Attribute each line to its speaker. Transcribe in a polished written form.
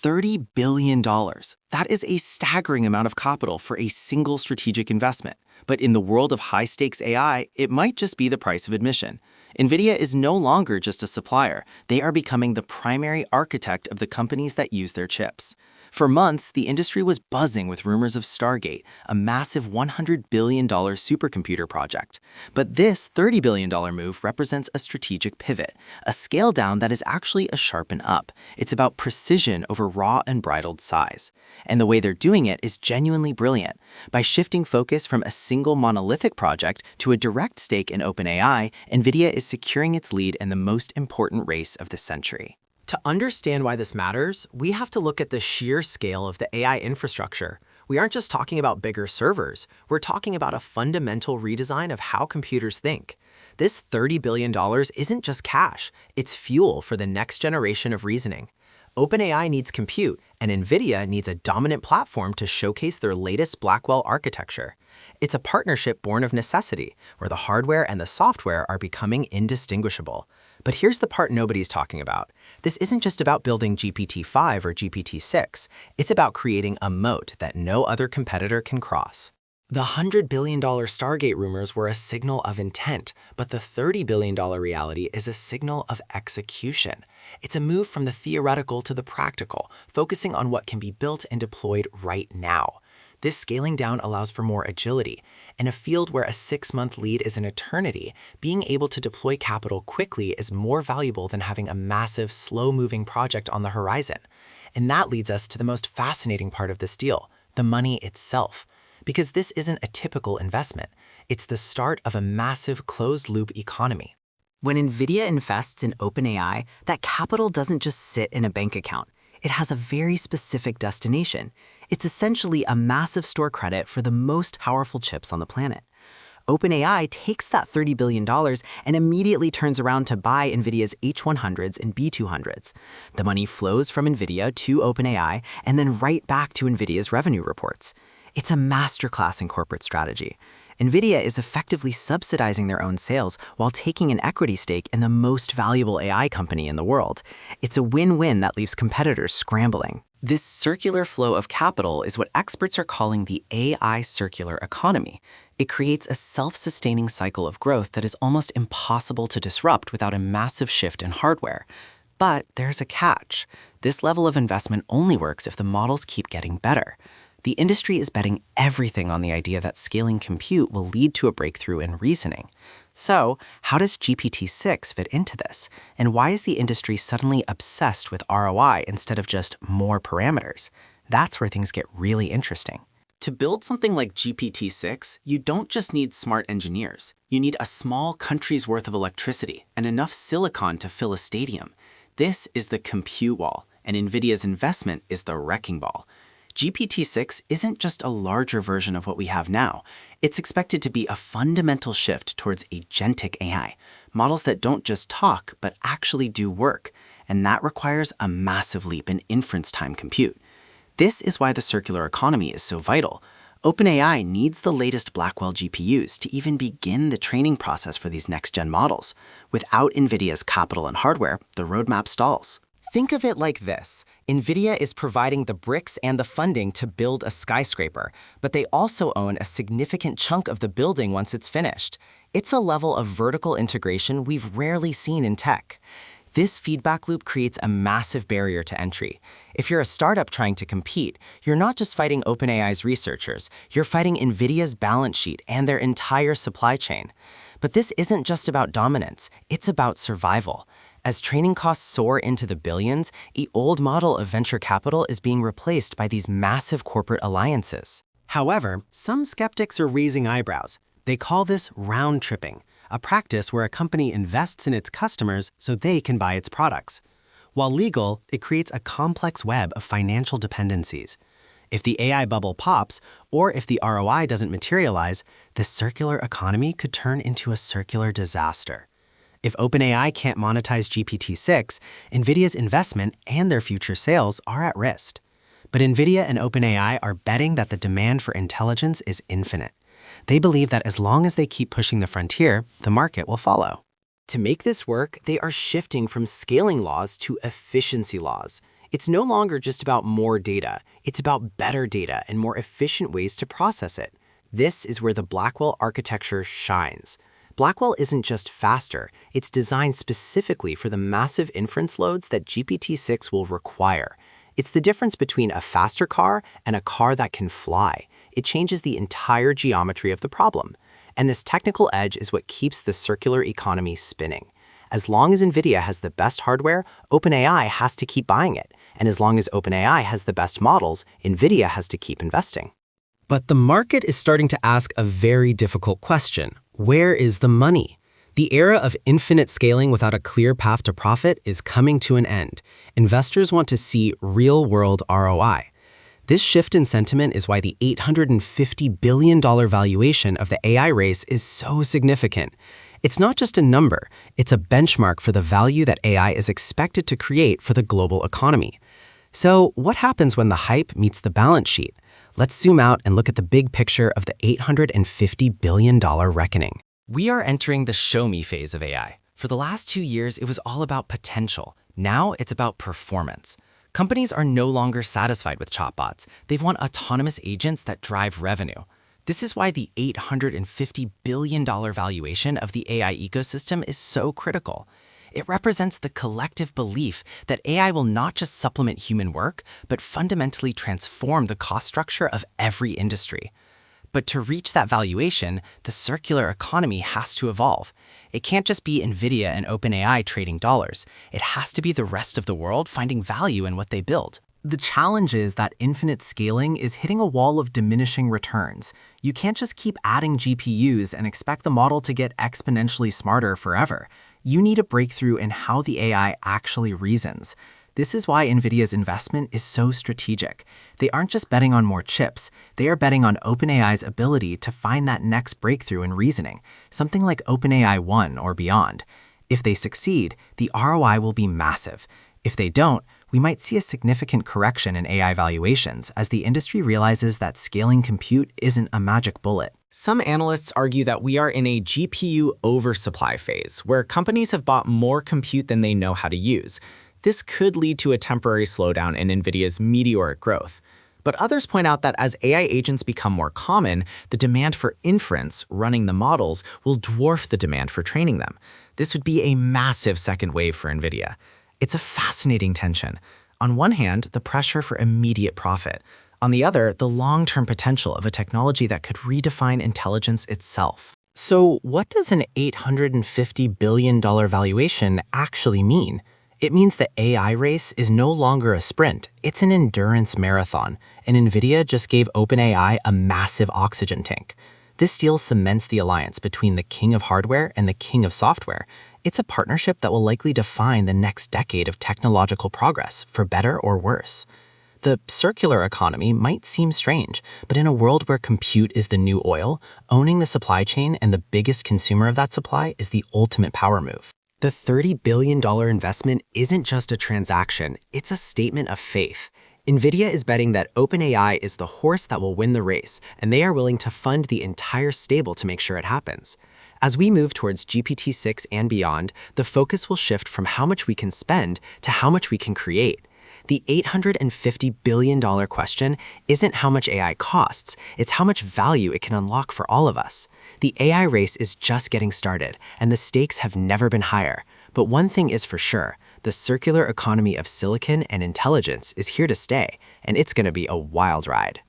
Speaker 1: $30 billion. That is a staggering amount of capital for a single strategic investment. But in the world of high-stakes AI, it might just be the price of admission. Nvidia is no longer just a supplier. They are becoming the primary architect of the companies that use their chips. For months, the industry was buzzing with rumors of Stargate, a massive $100 billion supercomputer project. But this $30 billion move represents a strategic pivot, a scale down that is actually a sharpen up. It's about precision over raw and bridled size. And the way they're doing it is genuinely brilliant. By shifting focus from a single monolithic project to a direct stake in OpenAI, Nvidia is securing its lead in the most important race of the century.
Speaker 2: To understand why this matters, we have to look at the sheer scale of the AI infrastructure. We aren't just talking about bigger servers, we're talking about a fundamental redesign of how computers think. This $30 billion isn't just cash, it's fuel for the next generation of reasoning. OpenAI needs compute, and Nvidia needs a dominant platform to showcase their latest Blackwell architecture. It's a partnership born of necessity, where the hardware and the software are becoming indistinguishable. But here's the part nobody's talking about. This isn't just about building GPT-5 or GPT-6. It's about creating a moat that no other competitor can cross. The $100 billion Stargate rumors were a signal of intent, but the $30 billion reality is a signal of execution. It's a move from the theoretical to the practical, focusing on what can be built and deployed right now. This scaling down allows for more agility. In a field where a 6-month lead is an eternity, being able to deploy capital quickly is more valuable than having a massive, slow-moving project on the horizon. And that leads us to the most fascinating part of this deal, the money itself. Because this isn't a typical investment. It's the start of a massive closed-loop economy.
Speaker 3: When Nvidia invests in OpenAI, that capital doesn't just sit in a bank account. It has a very specific destination. It's essentially a massive store credit for the most powerful chips on the planet. OpenAI takes that $30 billion and immediately turns around to buy Nvidia's H100s and B200s. The money flows from Nvidia to OpenAI and then right back to Nvidia's revenue reports. It's a masterclass in corporate strategy. Nvidia is effectively subsidizing their own sales while taking an equity stake in the most valuable AI company in the world. It's a win-win that leaves competitors scrambling.
Speaker 1: This circular flow of capital is what experts are calling the AI circular economy. It creates a self-sustaining cycle of growth that is almost impossible to disrupt without a massive shift in hardware. But there's a catch. This level of investment only works if the models keep getting better. The industry is betting everything on the idea that scaling compute will lead to a breakthrough in reasoning. So, how does GPT-6 fit into this? And why is the industry suddenly obsessed with ROI instead of just more parameters? That's where things get really interesting. To build something like GPT-6, you don't just need smart engineers. You need a small country's worth of electricity and enough silicon to fill a stadium. This is the compute wall, and Nvidia's investment is the wrecking ball. GPT-6 isn't just a larger version of what we have now. It's expected to be a fundamental shift towards agentic AI, models that don't just talk, but actually do work. And that requires a massive leap in inference time compute. This is why the circular economy is so vital. OpenAI needs the latest Blackwell GPUs to even begin the training process for these next-gen models. Without Nvidia's capital and hardware, the roadmap stalls.
Speaker 2: Think of it like this. Nvidia is providing the bricks and the funding to build a skyscraper, but they also own a significant chunk of the building once it's finished. It's a level of vertical integration we've rarely seen in tech. This feedback loop creates a massive barrier to entry. If you're a startup trying to compete, you're not just fighting OpenAI's researchers, you're fighting Nvidia's balance sheet and their entire supply chain. But this isn't just about dominance, it's about survival. As training costs soar into the billions, the old model of venture capital is being replaced by these massive corporate alliances. However, some skeptics are raising eyebrows. They call this round tripping, a practice where a company invests in its customers so they can buy its products. While legal, it creates a complex web of financial dependencies. If the AI bubble pops, or if the ROI doesn't materialize, the circular economy could turn into a circular disaster. If OpenAI can't monetize GPT-6, Nvidia's investment and their future sales are at risk. But Nvidia and OpenAI are betting that the demand for intelligence is infinite. They believe that as long as they keep pushing the frontier, the market will follow. To make this work, they are shifting from scaling laws to efficiency laws. It's no longer just about more data, it's about better data and more efficient ways to process it. This is where the Blackwell architecture shines. Blackwell isn't just faster, it's designed specifically for the massive inference loads that GPT-6 will require. It's the difference between a faster car and a car that can fly. It changes the entire geometry of the problem. And this technical edge is what keeps the circular economy spinning. As long as Nvidia has the best hardware, OpenAI has to keep buying it. And as long as OpenAI has the best models, Nvidia has to keep investing.
Speaker 3: But the market is starting to ask a very difficult question. Where is the money? The era of infinite scaling without a clear path to profit is coming to an end. Investors want to see real-world ROI. This shift in sentiment is why the $850 billion valuation of the AI race is so significant. It's not just a number, it's a benchmark for the value that AI is expected to create for the global economy. So what happens when the hype meets the balance sheet? Let's zoom out and look at the big picture of the $850 billion reckoning.
Speaker 1: We are entering the show me phase of AI. For the last 2 years, it was all about potential. Now it's about performance. Companies are no longer satisfied with chatbots. They want autonomous agents that drive revenue. This is why the $850 billion valuation of the AI ecosystem is so critical. It represents the collective belief that AI will not just supplement human work, but fundamentally transform the cost structure of every industry. But to reach that valuation, the circular economy has to evolve. It can't just be Nvidia and OpenAI trading dollars. It has to be the rest of the world finding value in what they build.
Speaker 2: The challenge is that infinite scaling is hitting a wall of diminishing returns. You can't just keep adding GPUs and expect the model to get exponentially smarter forever. You need a breakthrough in how the AI actually reasons. This is why Nvidia's investment is so strategic. They aren't just betting on more chips, they are betting on OpenAI's ability to find that next breakthrough in reasoning, something like OpenAI 1 or beyond. If they succeed, the ROI will be massive. If they don't, we might see a significant correction in AI valuations as the industry realizes that scaling compute isn't a magic bullet.
Speaker 3: Some analysts argue that we are in a GPU oversupply phase, where companies have bought more compute than they know how to use. This could lead to a temporary slowdown in Nvidia's meteoric growth. But others point out that as AI agents become more common, the demand for inference, running the models, will dwarf the demand for training them. This would be a massive second wave for Nvidia. It's a fascinating tension. On one hand, the pressure for immediate profit. On the other, the long-term potential of a technology that could redefine intelligence itself. So what does an $850 billion valuation actually mean? It means the AI race is no longer a sprint, it's an endurance marathon, and Nvidia just gave OpenAI a massive oxygen tank. This deal cements the alliance between the king of hardware and the king of software. It's a partnership that will likely define the next decade of technological progress, for better or worse. The circular economy might seem strange, but in a world where compute is the new oil, owning the supply chain and the biggest consumer of that supply is the ultimate power move. The $30 billion investment isn't just a transaction, it's a statement of faith. Nvidia is betting that OpenAI is the horse that will win the race, and they are willing to fund the entire stable to make sure it happens. As we move towards GPT-6 and beyond, the focus will shift from how much we can spend to how much we can create. The $850 billion question isn't how much AI costs, it's how much value it can unlock for all of us. The AI race is just getting started, and the stakes have never been higher. But one thing is for sure, the circular economy of silicon and intelligence is here to stay, and it's going to be a wild ride.